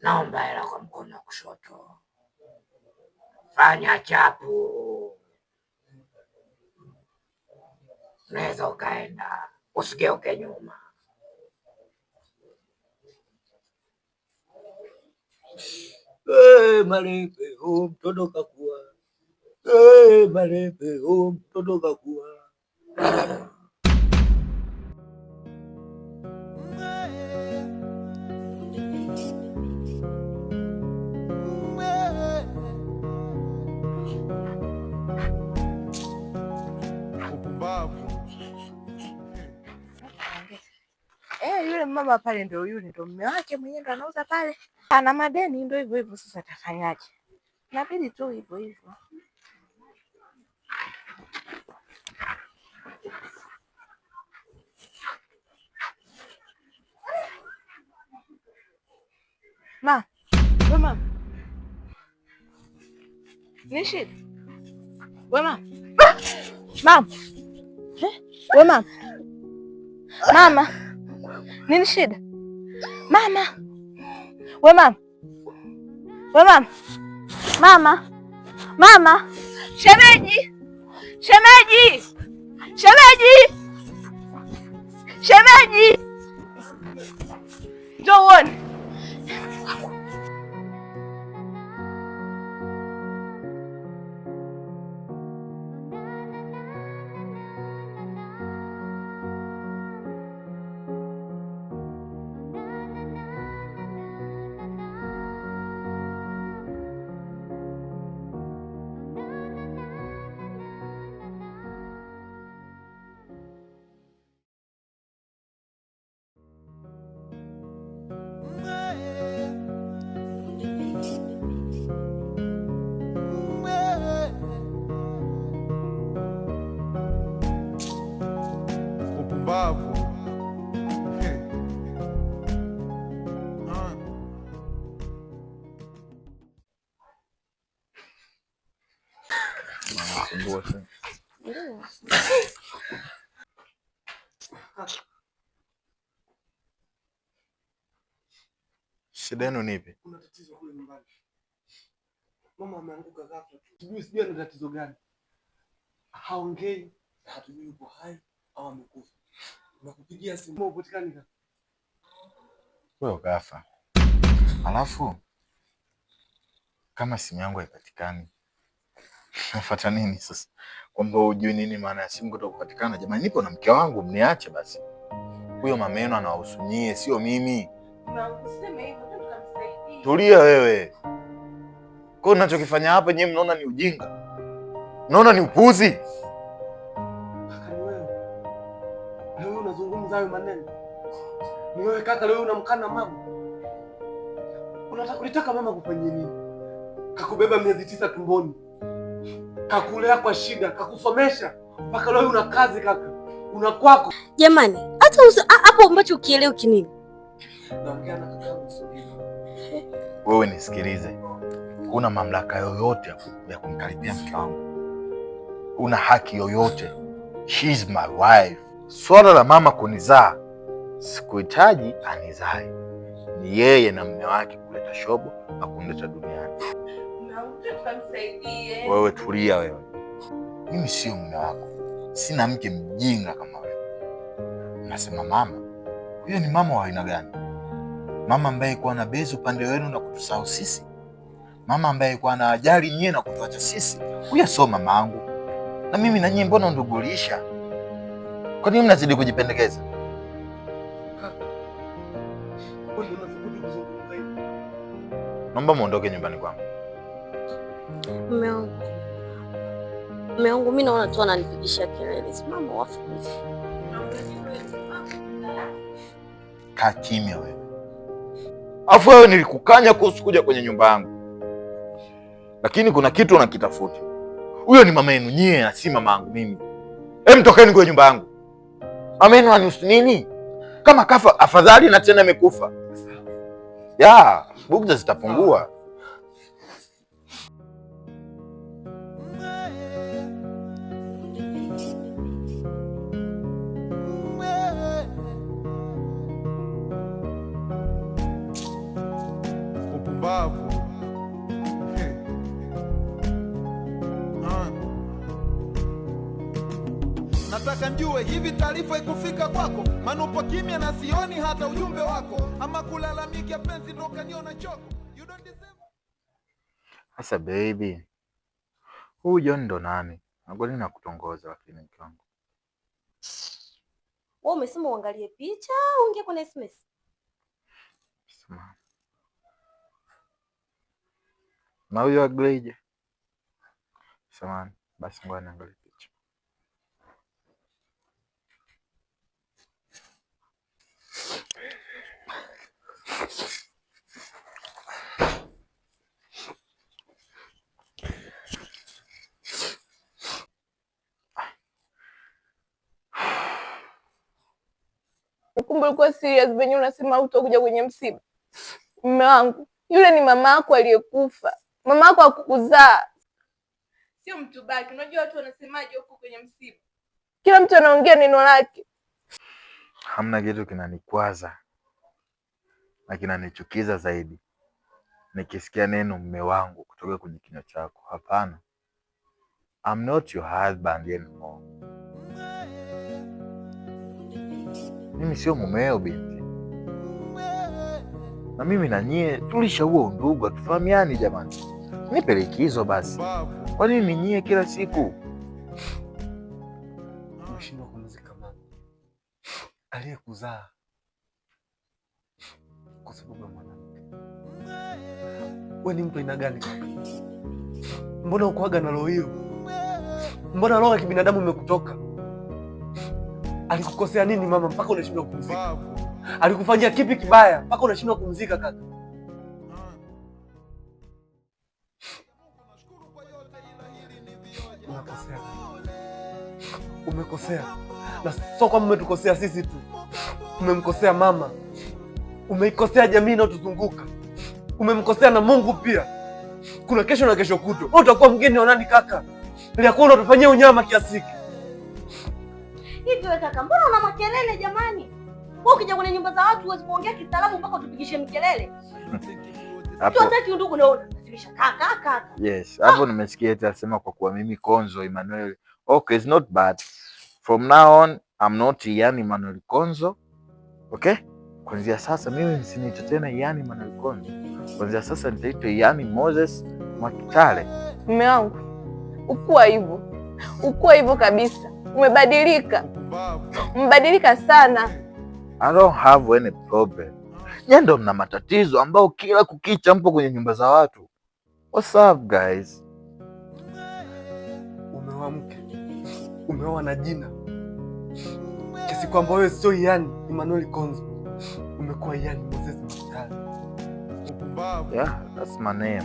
naomba hela kwa mkono wa kushoto. Fanya chapu, unaweza ukaenda, usigeuke nyuma. Malepe, mtoto kakua. Malepe, mtoto kakua. Yule mama pale ndio yule ndio mume wake mwenyewe ndo anauza pale. Ana madeni ndio hivyo hivyo, sasa atafanyaje? Inabidi tu hivyo hivyo. Mama. Nishi. Mama. Mama. Mama. Mama. Nini shida? Mama. Mama. Mama. Mama. Mama. Shemeji. Shemeji. Shemeji. Shemeji. Njoo uone. Shida yenu nipi? Kuna tatizo kule nyumbani. Mama ameanguka ghafla. Sijui ana tatizo gani. Haongei, hatujui yuko hai au amekufa. Nakupigia simu upatikani kaka. Wewe ukafa. Alafu kama simu yangu haipatikani, nafuata nini sasa? Kwamba hujui nini maana ya simu kutokupatikana? Jamani, nipo na mke wangu, mniache basi. Huyo mameno anawahusu nyie, sio mimi. Useme hivyo tu tukamsaidia. Tulia wewe. Kwa hiyo ninachokifanya hapa nyie mnaona ni ujinga? Mnaona ni upuzi? Kaka, ni wewe. Leo unazungumza hayo maneno. Ni wewe kaka, leo unamkana mama. Unataka mama kufanyia nini? Kakubeba miezi 9 tumboni. Kakulea kwa shida, kakusomesha. Mpaka leo una kazi kaka. Una kwako. Jamani, hata hapo ambacho ukielewa kinini? Naongea na kaka msubiri. Wewe nisikilize. Una mamlaka yoyote ya kumkaribia mke wangu? Una haki yoyote? She's my wife. Swala la mama kunizaa, sikuhitaji anizae. Ni yeye na mume wake kuleta shobo na kunileta duniani. Wewe tulia wewe. Mimi sio mume wako. Sina mke mjinga kama wewe. Nasema mama. Huyo ni mama wa aina gani? Mama ambaye kwa na bezi upande wenu na kutusahau sisi? Mama ambaye kwa na ajali nyie na kutuacha sisi? Huyo sio mama yangu. Na mimi na nyie mbona ndugulisha? Kwa nini mnazidi kujipendekeza? Naomba muondoke nyumbani kwangu. Mume wangu, mimi naona tu ananipigisha kelele. Simama wafukuzi. Kaa kimya wewe. Afu wewe nilikukanya kuhusu kuja kwenye nyumba yangu. Lakini kuna kitu unakitafuta. Huyo ni mama yenu nyie na si mama yangu mimi. Tokeni kwenye nyumba yangu. Mama yenu anihusu nini? Kama kafa afadhali na tena amekufa. Ya, bugza zitapungua. Upumbavu. Nataka njue hivi taarifa ikufika kwako, maana upo kimya na sioni hata ujumbe wako, ama kulalamika penzi ndo kaniona choko. You don't deserve. Sasa baby, huyu John ndo nani? Ngoni na kutongoza lakini mke wangu. Wewe umesema uangalie picha au unge kwenye SMS? Sema. Na huyo agreje? Samahani, basi ngoja niangalie picha. Kumbe ulikuwa serious venye unasema utakuja kwenye msiba. Mume wangu, yule ni mama yako aliyekufa. Mama yako akukuzaa. Sio mtu baki. Unajua watu wanasemaje huko kwenye msiba? Kila mtu anaongea neno lake. Hamna kitu kinanikwaza na kinanichukiza zaidi nikisikia neno mume wangu kutoka kwenye kinywa chako. Hapana. I'm not your husband anymore. Mimi sio mumeo binti. Na mimi na nyie tulishaua undugu, tufahamiani jamani. Nipe likizo basi. Kwa nini nyie kila siku? Umeshindwa kumzika mama aliyekuzaa kwa sababu ya mwanamke. Wewe ni mtu aina gani kaka? Mbona ukuaga na roho hiyo? Mbona roho ya kibinadamu imekutoka? Alikukosea nini mama mpaka unashindwa kumzika? Alikufanyia kipi kibaya mpaka unashindwa kumzika kaka? Unakosea. Umekosea. Na sio kwamba umetukosea sisi tu. Umemkosea mama. Umeikosea jamii inayotuzunguka. Umemkosea na Mungu pia. Kuna kesho na kesho kutwa. Wewe utakuwa mgeni wa nani kaka? Niliakuwa unatufanyia unyama kiasi hiki. Hivi wewe kaka, mbona una makelele jamani? Wewe ukija kwenye nyumba za watu huwezi kuongea kistaarabu mpaka utupigishe mkelele. Hapo Tunataka undugu na unasilisha kaka. Yes, hapo nimesikia eti asema kwa kuwa mimi Konzo Emmanuel. Okay, it's not bad. From now on I'm not Ian Emmanuel Konzo. Okay? Kuanzia sasa mimi msiniite tena Ian Emmanuel Konzo. Kuanzia sasa nitaitwa Ian Moses Mwakitale. Mume wangu, ukua hivyo kabisa. Umebadilika. Mbadilika sana. I don't have any problem. Nyie ndo mna matatizo ambao kila kukicha mpo kwenye nyumba za watu. What's up guys? Umeoa mke. Umeoa na jina. Kiasi kwamba wewe sio Ian Emmanuel Konzo. Umekuwa Ian Moses Mwakitale. Yeah, that's my name.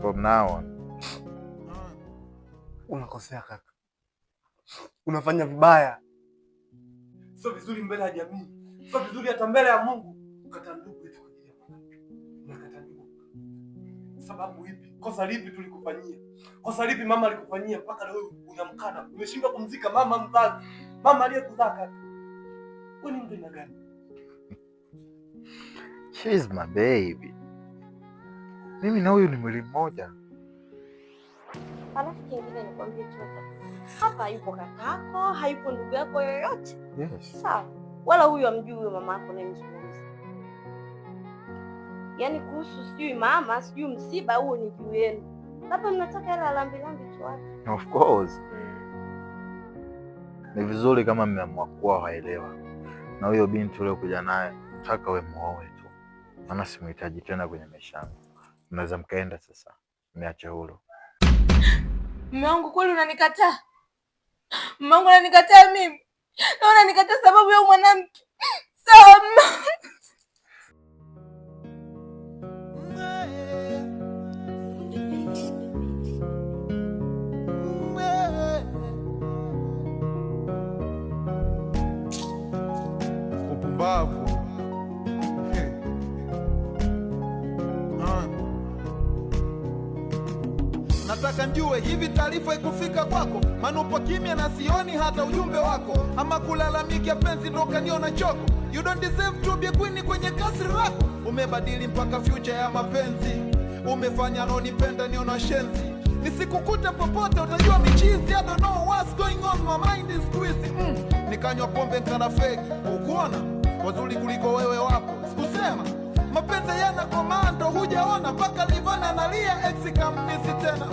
From now on. Unakosea kaka. Unafanya vibaya. Sio vizuri mbele ya jamii. Sio vizuri hata mbele ya Mungu. Ukata ndugu yetu kwa ajili ya mwanamke. Unakata ndugu. Sababu ipi? Kosa lipi tulikufanyia? Kosa lipi mama alikufanyia mpaka leo unamkana? Umeshindwa kumzika mama mzazi. Mama aliyekuzaa kaka. Wewe ni mtu gani? She's my baby. Mimi na huyu ni mwili mmoja. Alafu kingine nikwambie tu hapa hayupo kakako, hayupo ndugu yako yoyote. Yes. Sawa. Wala huyu amjui huyo mama yako naye mzungumza. Yaani kuhusu sijui mama, sijui msiba, huo ni juu yenu. Labda mnataka ile lambi tu wapi? Of course. Ni vizuri kama mmeamua kuwa waelewa. Na huyo binti ule kuja naye, nataka we muoe tu. Maana simhitaji tena kwenye maisha yangu. Mnaweza mkaenda sasa. Niache huru. Mume wangu kweli unanikataa? Mume wangu unanikataa mimi? Na unanikataa sababu ya mwanamke? Sawa. Upumbavu. Nataka njue hivi taarifa ikufika kwako, maana upo kimya na sioni hata ujumbe wako, ama kulalamika penzi ndo kaniona choko. You don't deserve to be queen kwenye kasri lako. umebadili mpaka future ya mapenzi. Umefanya nonipenda niona shenzi, nisikukute popote utajua michizi. I don't know what's going on, my mind is squeezing. Nikanywa pombe nkana fegi, ukuona wazuri kuliko wewe wapo. Sikusema mapenzi yana komando, hujaona mpaka Livana analia ex kamnisi tena.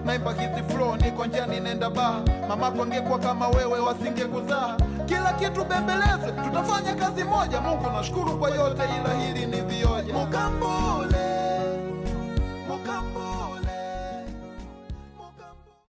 Naimba hizi flow niko njiani nenda bar, mamako angekuwa kama wewe wasingekuzaa. Kila kitu bembeleze, tutafanya kazi moja. Mungu nashukuru kwa yote, ila hili ni vioja. Mugambo